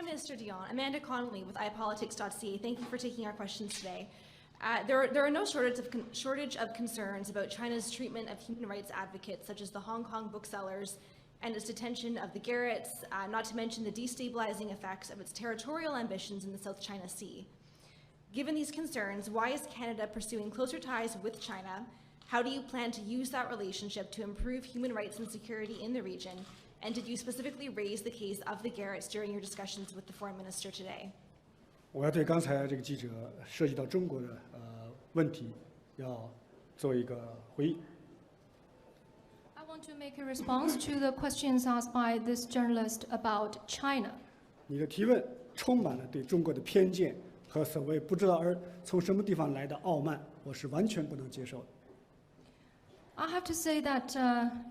Prime Minister Dion, Amanda Connolly with iPolitics.ca. Thank you for taking our questions today. There are no shortage of concerns about China's treatment of human rights advocates, such as the Hong Kong booksellers, and its detention of the Garretts, not to mention the destabilizing effects of its territorial ambitions in the South China Sea. Given these concerns, why is Canada pursuing closer ties with China? How do you plan to use that relationship to improve human rights and security in the region? And did you specifically raise the case of the Garretts during your discussions with the Foreign Minister today? 我要对刚才这个记者涉及到中国的问题，要做一个回应。I want to make a response to the questions asked by this journalist about China. 你的提问充满了对中国的偏见和所谓不知道从什么地方来的傲慢，我是完全不能接受的。 I have to say that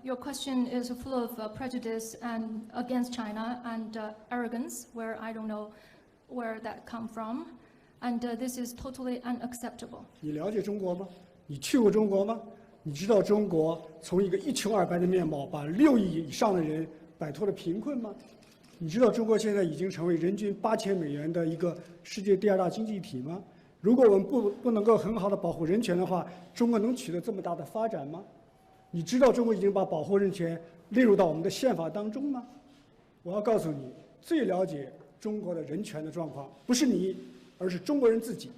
your question is full of prejudice and against China and arrogance, where I don't know where that come from, and this is totally unacceptable. 你了解中国吗？你去过中国吗？你知道中国从一个一穷二白的面貌，把6亿以上的人摆脱了贫困吗？你知道中国现在已经成为人均8000美元的一个世界第2大经济体吗？如果我们不能够很好的保护人权的话，中国能取得这么大的发展吗？ 你知道中国已经把保护人权列入到我们的宪法当中吗？我要告诉你，最了解中国的人权的状况，不是你，而是中国人自己。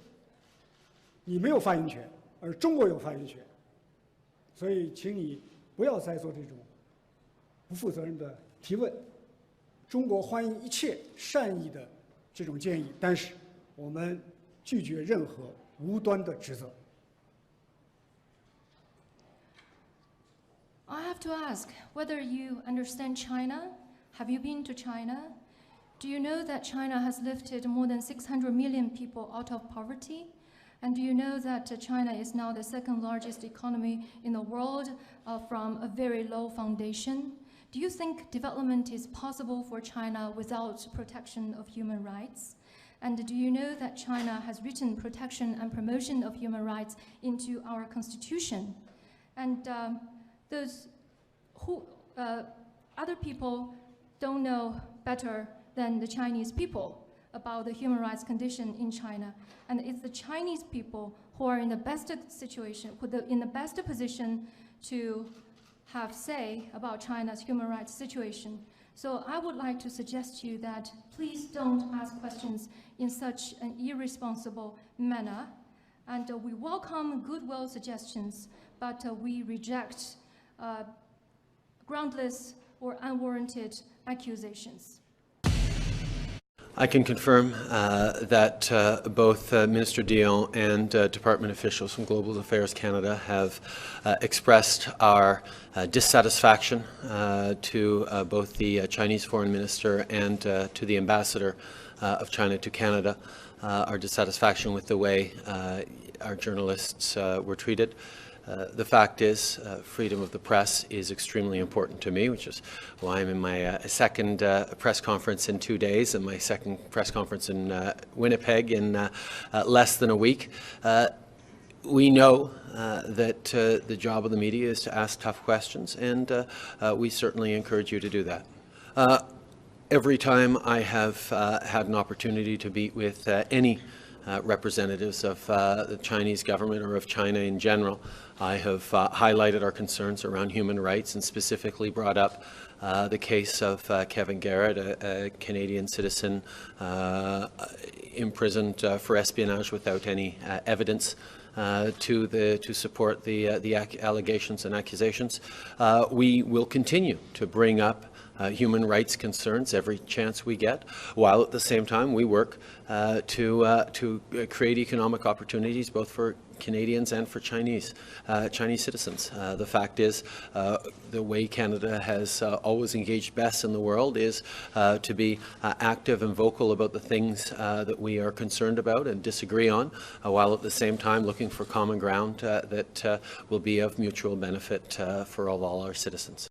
你没有发言权，而中国有发言权。所以，请你不要再做这种不负责任的提问。中国欢迎一切善意的这种建议，但是我们拒绝任何无端的指责。 I have to ask whether you understand China. Have you been to China? Do you know that China has lifted more than 600 million people out of poverty? And do you know that China is now the second largest economy in the world from a very low foundation? Do you think development is possible for China without protection of human rights? And do you know that China has written protection and promotion of human rights into our constitution? And those who other people don't know better than the Chinese people about the human rights condition in China, and it's the Chinese people who are in the best situation, in the best position to have say about China's human rights situation. So I would like to suggest to you that please don't ask questions in such an irresponsible manner, and we welcome goodwill suggestions, but we reject groundless or unwarranted accusations. I can confirm that both Minister Dion and department officials from Global Affairs Canada have expressed our dissatisfaction to both the Chinese Foreign Minister and to the Ambassador of China to Canada, our dissatisfaction with the way our journalists were treated. The fact is, freedom of the press is extremely important to me, which is why I'm in my second press conference in 2 days and my second press conference in Winnipeg in less than a week. We know that the job of the media is to ask tough questions, and we certainly encourage you to do that. Every time I have had an opportunity to meet with any representatives of the Chinese government or of China in general, I have highlighted our concerns around human rights and specifically brought up the case of Kevin Garrett, a Canadian citizen imprisoned for espionage without any evidence to support the allegations and accusations. We will continue to bring up human rights concerns every chance we get, while at the same time we work to create economic opportunities both for Canadians and for Chinese citizens. The fact is, the way Canada has always engaged best in the world is to be active and vocal about the things that we are concerned about and disagree on, while at the same time looking for common ground that will be of mutual benefit for all our citizens.